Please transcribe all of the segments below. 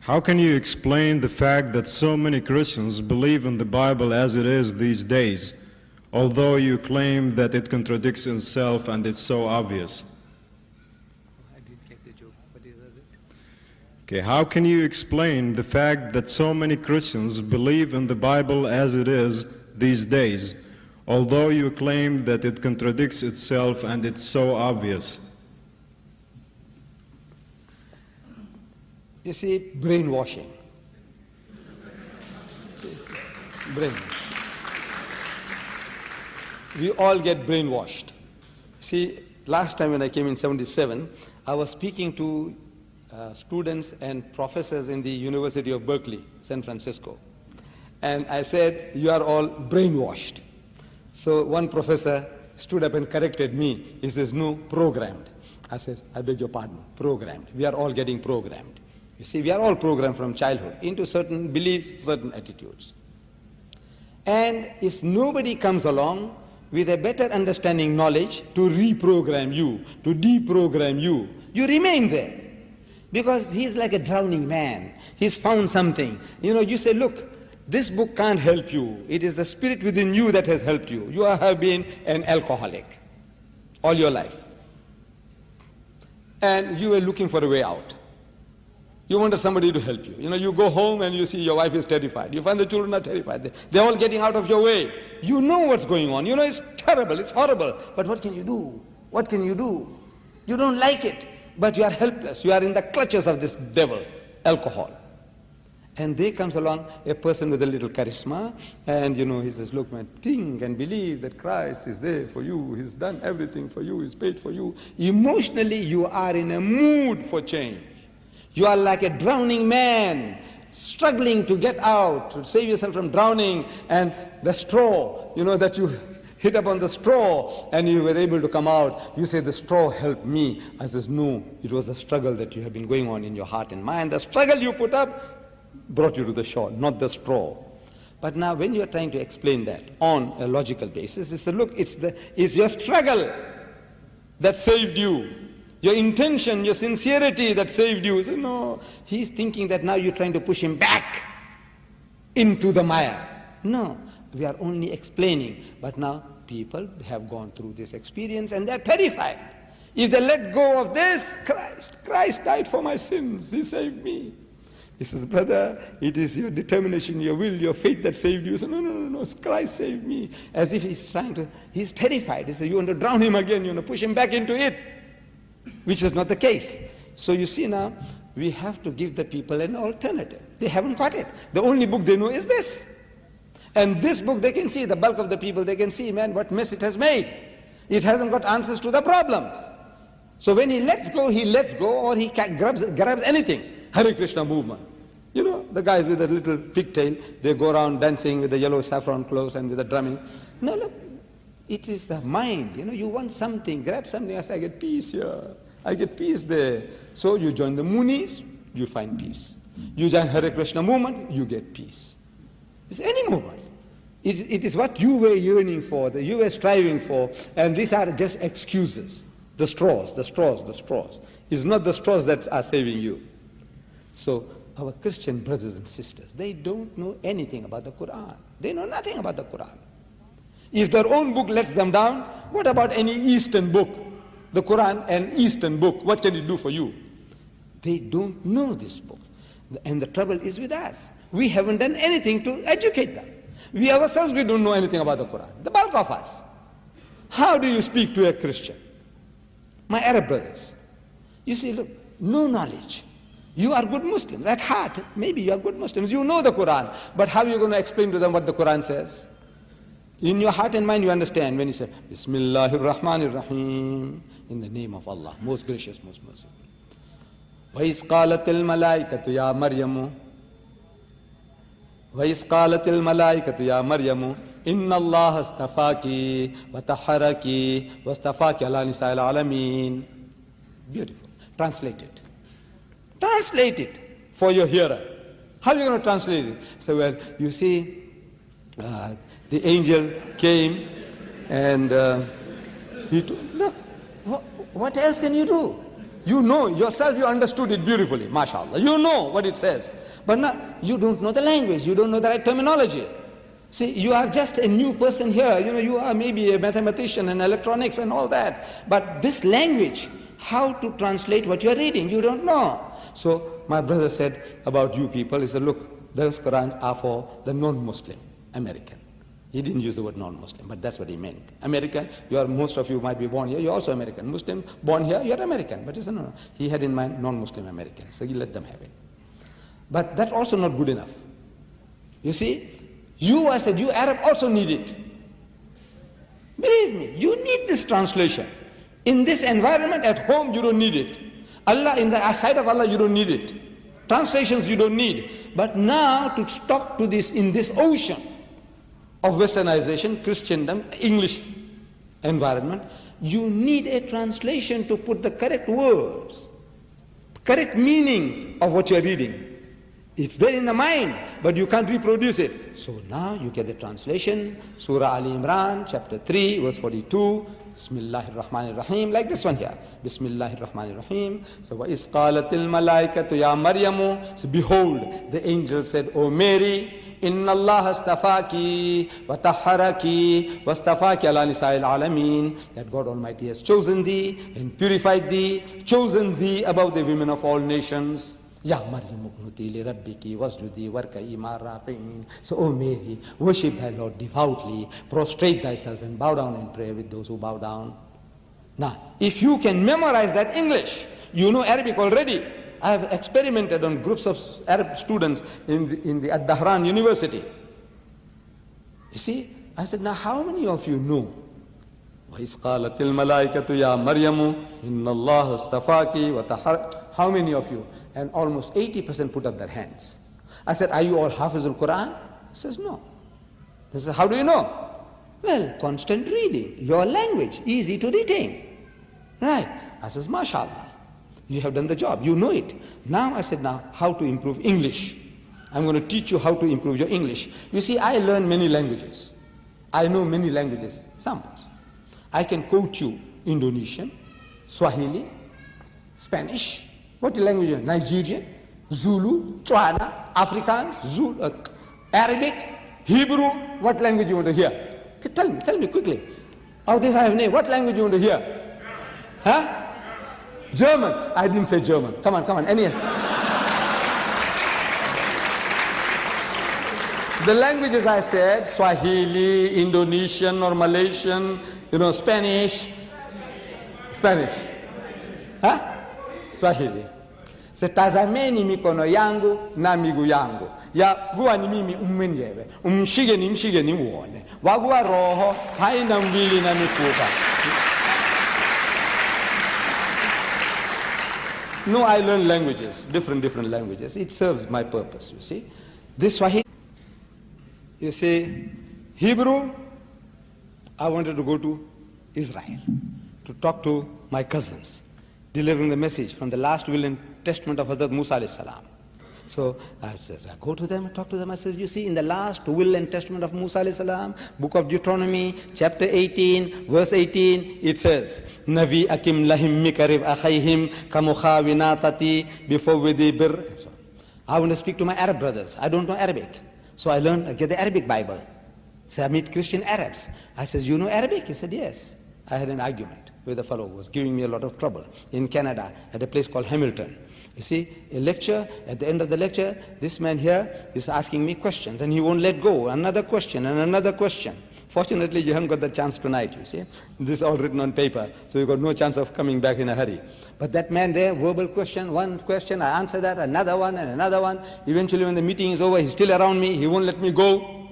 How can you explain the fact that so many Christians believe in the Bible as it is these days, although you claim that it contradicts itself and it's so obvious? I didn't get the joke. What is it? Okay, how can you explain the fact that so many Christians believe in the Bible as it is these days, although you claim that it contradicts itself and it's so obvious? You see, brainwashing. Brain. We all get brainwashed. See, last time when I came in 77, I was speaking to students and professors in the University of Berkeley, San Francisco. And I said, you are all brainwashed. So one professor stood up and corrected me. He says, no, programmed. I said, I beg your pardon, programmed. We are all getting programmed. You see, we are all programmed from childhood into certain beliefs, certain attitudes. And if nobody comes along with a better understanding knowledge to reprogram you, to deprogram you, you remain there. Because he's like a drowning man. He's found something. You know, you say, look, this book can't help you. It is the spirit within you that has helped you. You have been an alcoholic all your life. And you were looking for a way out. You wanted somebody to help you. You know, you go home and you see your wife is terrified. You find the children are terrified. They're all getting out of your way. You know what's going on. You know it's terrible, it's horrible. But what can you do? What can you do? You don't like it, but you are helpless. You are in the clutches of this devil, alcohol. And there comes along a person with a little charisma, and you know, he says, look man, think and believe that Christ is there for you. He's done everything for you. He's paid for you. Emotionally, you are in a mood for change. You are like a drowning man, struggling to get out, to save yourself from drowning, and the straw, you know, that you hit upon the straw and you were able to come out. You say, the straw helped me. I says, no, it was the struggle that you have been going on in your heart and mind. The struggle you put up brought you to the shore, not the straw. But now when you are trying to explain that on a logical basis, you say, look, it's your struggle that saved you. Your intention, your sincerity that saved you. So no, he's thinking that now you're trying to push him back into the mire. No, we are only explaining. But now people have gone through this experience and they're terrified. If they let go of this, Christ died for my sins. He saved me. He says, brother, it is your determination, your will, your faith that saved you. He says, no, Christ saved me. As if he's terrified. He says, you want to drown him again, you want to push him back into it. Which is not the case. So you see now, we have to give the people an alternative. They haven't got it. The only book they know is this. And this book they can see, the bulk of the people, they can see, man, what mess it has made. It hasn't got answers to the problems. So when he lets go, or he grabs anything. Hare Krishna movement. You know, the guys with the little pigtail, they go around dancing with the yellow saffron clothes and with the drumming. No, look. It is the mind, you know, you want something, grab something, I say, I get peace here, I get peace there. So you join the Munis, you find peace. You join Hare Krishna movement, you get peace. It's any movement. It is what you were yearning for, that you were striving for, and these are just excuses. The straws. It's not the straws that are saving you. So our Christian brothers and sisters, they don't know anything about the Quran. They know nothing about the Quran. If their own book lets them down, what about any Eastern book? The Quran, an Eastern book, what can it do for you? They don't know this book. And the trouble is with us. We haven't done anything to educate them. We ourselves, we don't know anything about the Quran. The bulk of us. How do you speak to a Christian? My Arab brothers. You see, look, no knowledge. You are good Muslims. At heart, maybe you are good Muslims. You know the Quran. But how are you going to explain to them what the Quran says? In your heart and mind you understand when you say, Bismillahir Rahmanir Rahim, in the name of Allah, most gracious, most merciful. وَإِذْ قَالَتِ الْمَلَائِكَةُ يَا مَرْيَمُ وَإِذْ قَالَتِ الْمَلَائِكَةُ يَا مَرْيَمُ إِنَّ اللَّهَ اسْتَفَاكِ وَطَهَّرَكِ وَاسْتَفَاكِ عَلَى نِسَاءِ الْعَالَمِينَ. Beautiful. Translate it. Translate it for your hearer. How are you going to translate it? So, well, you see, the angel came and he told, look, what else can you do? You know yourself, you understood it beautifully, mashallah. You know what it says. But now, you don't know the language, you don't know the right terminology. See, you are just a new person here. You are maybe a mathematician and electronics and all that. But this language, how to translate what you are reading, you don't know. So my brother said about you people, he said, look, those Qurans are for the non-Muslim, American. He didn't use the word non-Muslim, but that's what he meant. American, most of you might be born here, you're also American. Muslim, born here, you're American. But he said, no. He had in mind non-Muslim American. So he let them have it. But that's also not good enough. You see, you Arab also need it. Believe me, you need this translation. In this environment at home, you don't need it. Allah, in the sight of Allah, you don't need it. Translations you don't need. But now to talk to this in this ocean of westernization, Christendom, English environment, you need a translation to put the correct words, correct meanings of what you're reading. It's there in the mind, but you can't reproduce it. So now you get the translation, Surah Ali Imran, chapter 3, verse 42, Bismillahir Rahmanir Rahim, like this one here. Bismillahir Rahmanir Rahim. So, وَإِذْ قَالَتِ الْمَلَائِكَةُ يَا مَرْيَمُ. So behold, the angel said, O Mary, إِنَّ اللَّهَ اسْتَفَاكِ وَطَهَّرَكِ وَاسْتَفَاكِ عَلَى نِسَاءِ الْعَالَمِينَ. That God Almighty has chosen thee and purified thee, chosen thee above the women of all nations. Ya Maryam uqnuti li rabbiki wasjudi warka'i ma'a raki'in. So, O Mary, worship thy Lord devoutly, prostrate thyself and bow down and pray with those who bow down. Now, if you can memorize that English, you know Arabic already. I have experimented on groups of Arab students in the at Dahran University. You see, I said, now how many of you know? وَإِذْ قَالَتِ الْمَلَائِكَةُ يَا مَرْيَمُ إِنَّ اللَّهَ اسْتَفَاكِ وَطَهَّرَكِ. How many of you? And almost 80% put up their hands. I said, are you all Hafiz al-Quran? He says, no. He says, how do you know? Well, constant reading, your language, easy to retain. Right. I says, mashallah, you have done the job, you know it. Now I said, now how to improve English? I'm going to teach you how to improve your English. You see, I learn many languages. I know many languages, samples. I can quote you Indonesian, Swahili, Spanish, what language you know? Nigerian, Zulu, Tswana, Afrikaans, Zulu, Arabic, Hebrew, what language you want to hear? Tell me quickly. Of this I have name, what language you want to hear? Huh? German. I didn't say German. Come on, any. The languages I said, Swahili, Indonesian or Malaysian, Spanish. Huh? Swahili. Se tazameni mikono yangu na miguu yangu. Ya guwa ni mimi mwenyewe. Mshige ni muone. Waguwa roho haina mwili na mifupa. No, I learn languages, different languages. It serves my purpose, you see. This Swahili, you see, Hebrew, I wanted to go to Israel to talk to my cousins, delivering the message from the last will and testament of Hazrat Musa alayhi salam. So I said, I go to them and talk to them. I said, you see, in the last will and testament of Musa alayhi salam, book of Deuteronomy, chapter 18, verse 18, it says, Navi akim lahim mikarib akhayhim kamukhawinatati before with bir. I want to speak to my Arab brothers. I don't know Arabic. So I get the Arabic Bible. So I meet Christian Arabs. I said, you know Arabic? He said, yes. I had an argument with a fellow who was giving me a lot of trouble in Canada at a place called Hamilton. You see, a lecture, at the end of the lecture, this man here is asking me questions and he won't let go. Another question and another question. Fortunately, you haven't got the chance tonight, you see. This is all written on paper, so you've got no chance of coming back in a hurry. But that man there, verbal question, one question, I answer that, another one and another one. Eventually, when the meeting is over, he's still around me, he won't let me go.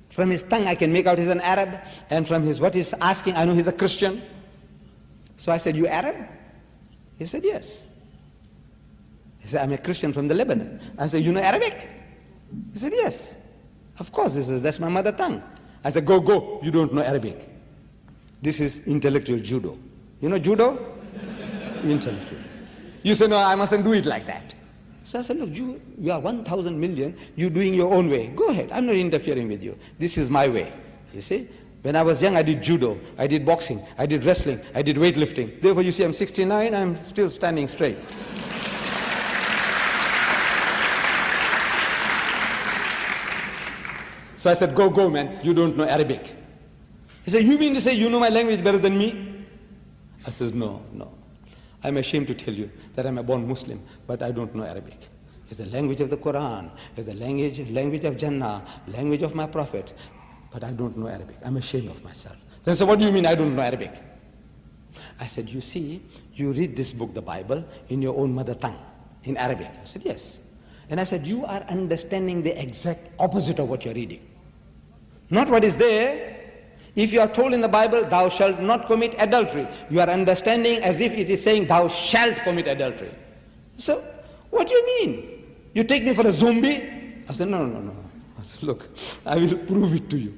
From his tongue, I can make out he's an Arab, and from what he's asking, I know he's a Christian. So I said, you Arab? He said, yes. He said, I'm a Christian from the Lebanon. I said, you know Arabic? He said, yes. Of course, he says, that's my mother tongue. I said, go, you don't know Arabic. This is intellectual judo. You know judo? Intellectual. You say, no, I mustn't do it like that. So I said, look, you are 1,000 million, you're doing your own way. Go ahead, I'm not interfering with you. This is my way, you see. When I was young, I did judo, I did boxing, I did wrestling, I did weightlifting. Therefore, you see, I'm 69, I'm still standing straight. So I said, go, man, you don't know Arabic. He said, you mean to say you know my language better than me? I said, no. I'm ashamed to tell you that I'm a born Muslim, but I don't know Arabic. It's the language of the Quran, it's the language of Jannah, language of my Prophet, but I don't know Arabic. I'm ashamed of myself. Then he said, what do you mean I don't know Arabic? I said, you see, you read this book, the Bible, in your own mother tongue, in Arabic. I said, yes. And I said, you are understanding the exact opposite of what you're reading. Not what is there. If you are told in the Bible, thou shalt not commit adultery, you are understanding as if it is saying, thou shalt commit adultery. So, what do you mean? You take me for a zombie? I said, no. I said, look, I will prove it to you.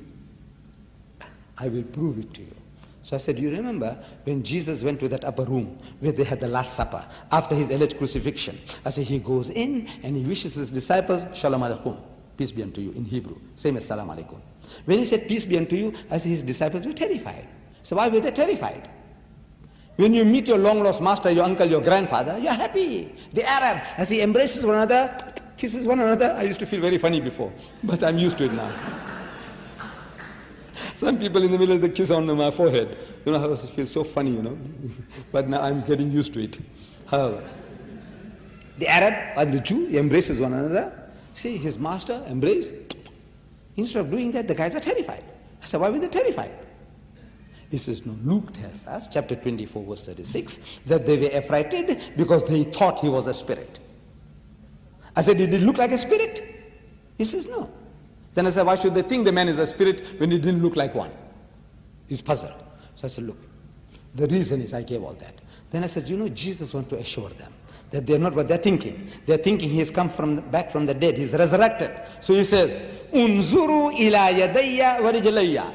I will prove it to you. So I said, you remember when Jesus went to that upper room where they had the Last Supper after his alleged crucifixion? I said, he goes in and he wishes his disciples, Shalom Alaikum, peace be unto you, in Hebrew, same as Salam Alaikum. When he said, peace be unto you, I said, his disciples were terrified. So why were they terrified? When you meet your long-lost master, your uncle, your grandfather, you're happy. The Arab, as he embraces one another, kisses one another, I used to feel very funny before, but I'm used to it now. Some people in the village, they kiss on my forehead. You know, I feel so funny, you know. But now I'm getting used to it. However, the Arab and the Jew embraces one another. See, his master embrace. Instead of doing that, the guys are terrified. I said, why were they terrified? He says, no, Luke tells us, chapter 24, verse 36, that they were affrighted because they thought he was a spirit. I said, did he look like a spirit? He says, no. Then I said, why should they think the man is a spirit when he didn't look like one? He's puzzled. So I said, look, the reason is I gave all that. Then I said, you know, Jesus wants to assure them that they're not what they're thinking. They're thinking he has come back from the dead. He's resurrected. So he says, Unzuru ila yadayya wa rijlayya.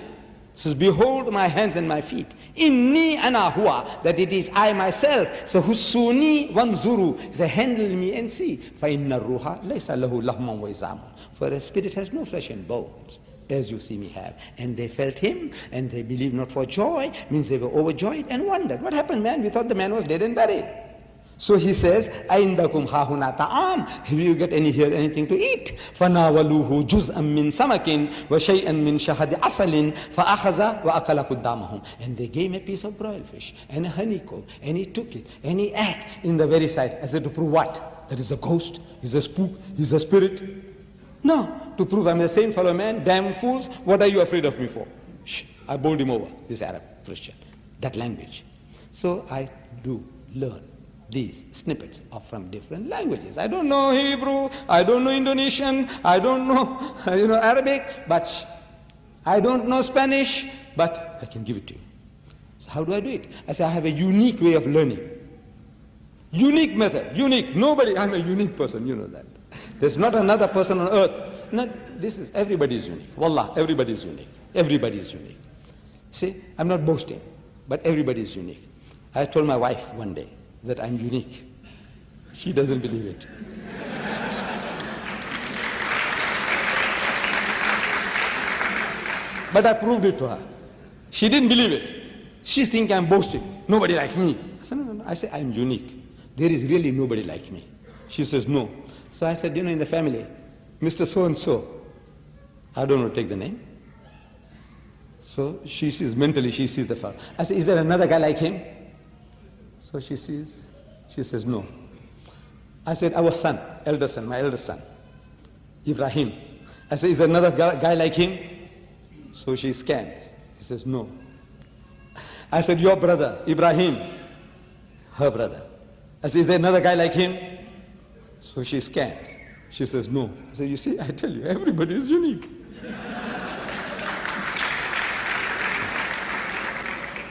Says, behold my hands and my feet. Inni ana huwa, that it is I myself. So husuni wanzuru, say, handle me and see. Fa inna ruha laysa lahu lahman wa izamun. For a spirit has no flesh and bones, as you see me have. And they felt him, and they believed not for joy, means they were overjoyed and wondered. What happened, man? We thought the man was dead and buried. So he says, Aindakum hahuna ta'am. Have you got anything to eat? فَنَاوَلُوهُ جُزْءًا مِّن سَمَكٍ وَشَيْئًا مِّن شَهَدِ عَسَلٍ فَأَخَذَ وَأَكَلَ قُدَّامَهُم. And they gave him a piece of broiled fish and a honeycomb, and he took it, and he ate in the very sight. I said, to prove what? That is the ghost, he's a spook, he's a spirit? No, to prove I'm the same fellow man, damn fools, what are you afraid of me for? Shh, I bowled him over, this Arab Christian, that language. So I do learn these snippets are from different languages. I don't know Hebrew, I don't know Indonesian, I don't know, Arabic, but I don't know Spanish, but I can give it to you. So how do I do it? I say I have a unique way of learning. Unique method, unique. Nobody, I'm a unique person, you know that. There's not another person on earth. Everybody is unique. Wallah, everybody is unique. Everybody is unique. See, I'm not boasting, but everybody is unique. I told my wife one day that I'm unique. She doesn't believe it. But I proved it to her. She didn't believe it. She thinks I'm boasting. Nobody like me. I said, no. I say, I'm unique. There is really nobody like me. She says, no. So I said, in the family, Mr. So-and-so, I don't know, take the name. So she sees, mentally she sees the fellow. I said, is there another guy like him? So she sees, she says, no. I said, our son, my eldest son, Ibrahim. I said, is there another guy like him? So she scans. She says, no. I said, your brother, Ibrahim, her brother. I said, is there another guy like him? So she scans. She says, no. I said, you see, I tell you, everybody is unique.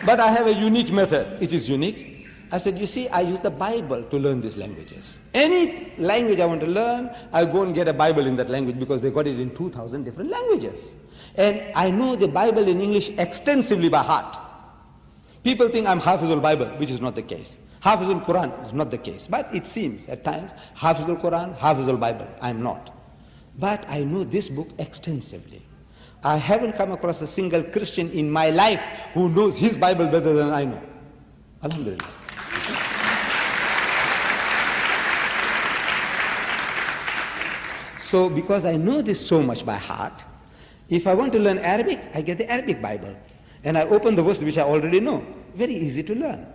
But I have a unique method. It is unique. I said, you see, I use the Bible to learn these languages. Any language I want to learn, I go and get a Bible in that language because they got it in 2,000 different languages. And I know the Bible in English extensively by heart. People think I'm Hafizul Bible, which is not the case. Hafizul Quran is not the case. But it seems at times, Hafizul Quran, Hafizul Bible. I'm not. But I know this book extensively. I haven't come across a single Christian in my life who knows his Bible better than I know. Alhamdulillah. So because I know this so much by heart, if I want to learn Arabic, I get the Arabic Bible. And I open the verse which I already know. Very easy to learn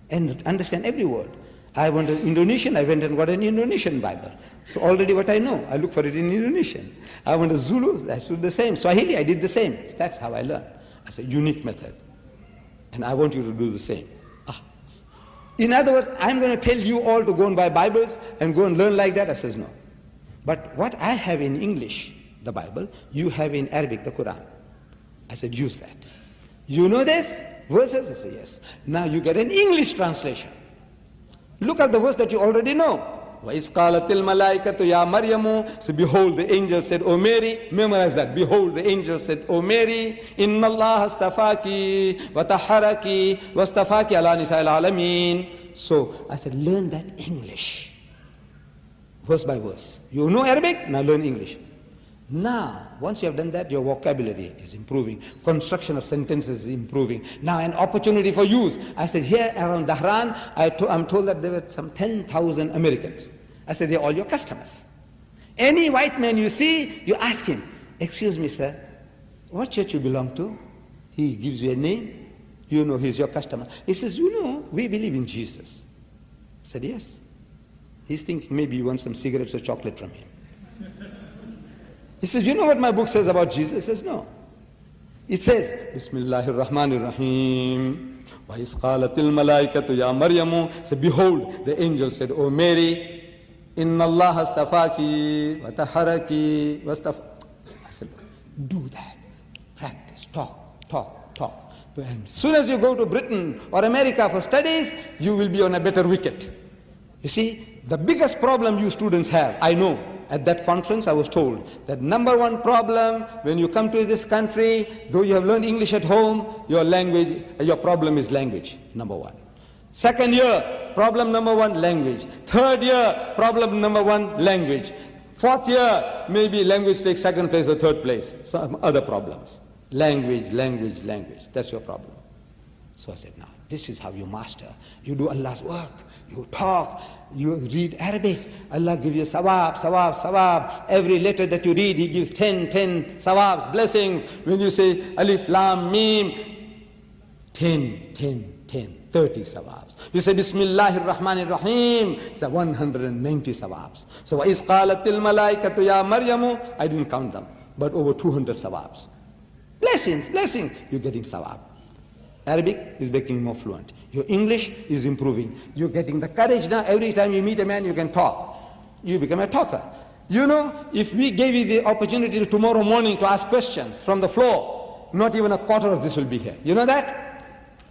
and understand every word. I want an Indonesian, I went and got an Indonesian Bible. So already what I know, I look for it in Indonesian. I want a Zulu, I do the same. Swahili, I did the same. That's how I learn. That's a unique method. And I want you to do the same. In other words, I'm going to tell you all to go and buy Bibles and go and learn like that. I says no. But what I have in English, the Bible, you have in Arabic, the Quran. I said, use that. You know this? Verses? I said, yes. Now you get an English translation. Look at the verse that you already know. وَإِذْ قَالَتِ الْمَلَائِكَةُ يَا مَرْيَمُ. So behold, the angel said, O Mary. Memorize that. Behold, the angel said, O Mary, إِنَّ اللَّهَ اسْتَفَاكِ وَتَحَّرَكِ وَاسْتَفَاكِ عَلَى نِسَاءِ الْعَالَمِينَ. So I said, learn that English. Verse by verse. You know Arabic? Now learn English. Now, once you have done that, your vocabulary is improving. Construction of sentences is improving. Now, an opportunity for use. I said, here around Dahran, I'm told that there were some 10,000 Americans. I said, they're all your customers. Any white man you see, you ask him, excuse me, sir, what church you belong to? He gives you a name. You know he's your customer. He says, you know, we believe in Jesus. I said, yes. He's thinking maybe you want some cigarettes or chocolate from him. He says, you know what my book says about Jesus? He says, no. It says, Bismillahir Rahmanir Rahim. وَإِذْ قَالَتِ الْمَلَائِكَةُ يَا مَرْيَمُ. So behold, the angel said, O Mary, إِنَّ اللَّهَ اسْتَفَاكِ وَتَحَّرَكِ وَاسْتَفَاكِ. I said, do that. Practice. Talk. And as soon as you go to Britain or America for studies, you will be on a better wicket. You see, the biggest problem you students have, I know. At that conference, I was told that number one problem when you come to this country, though you have learned English at home, your problem is language, number one. Second year, problem number one, language. Third year, problem number one, language. Fourth year, maybe language takes second place or third place. Some other problems. Language. That's your problem. So I said, now, this is how you master. You do Allah's work. You talk. You read Arabic. Allah gives you sawab. Every letter that you read, He gives 10 sawabs, blessings. When you say alif, lam, mim, 10, 30 sawabs. You say Bismillahir Rahmanir Rahim, it's 190 sawabs. So وَإِذْ قَالَتِ الْمَلَائِكَةُ يَا مَرْيَمُ, I didn't count them, but over 200 sawabs. Blessings, you're getting sawab. Arabic is becoming more fluent. Your English is improving. You're getting the courage now. Every time you meet a man, you can talk. You become a talker. You know, if we gave you the opportunity tomorrow morning to ask questions from the floor, not even a quarter of this will be here. You know that?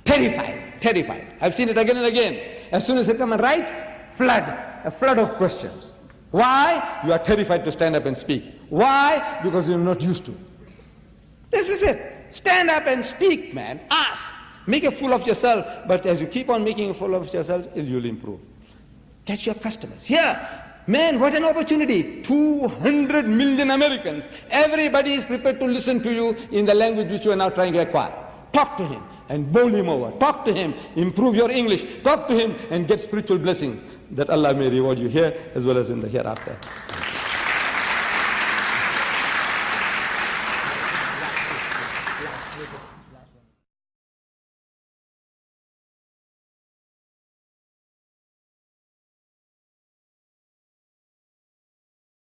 Terrified. I've seen it again and again. As soon as they come and write, a flood of questions. Why? You are terrified to stand up and speak. Why? Because you're not used to. This is it. Stand up and speak, man. Ask. Make a fool of yourself, but as you keep on making a fool of yourself, you'll improve. That's your customers. Here, man, what an opportunity. 200 million Americans. Everybody is prepared to listen to you in the language which you are now trying to acquire. Talk to him and bowl him over. Talk to him, improve your English. Talk to him and get spiritual blessings that Allah may reward you here as well as in the hereafter.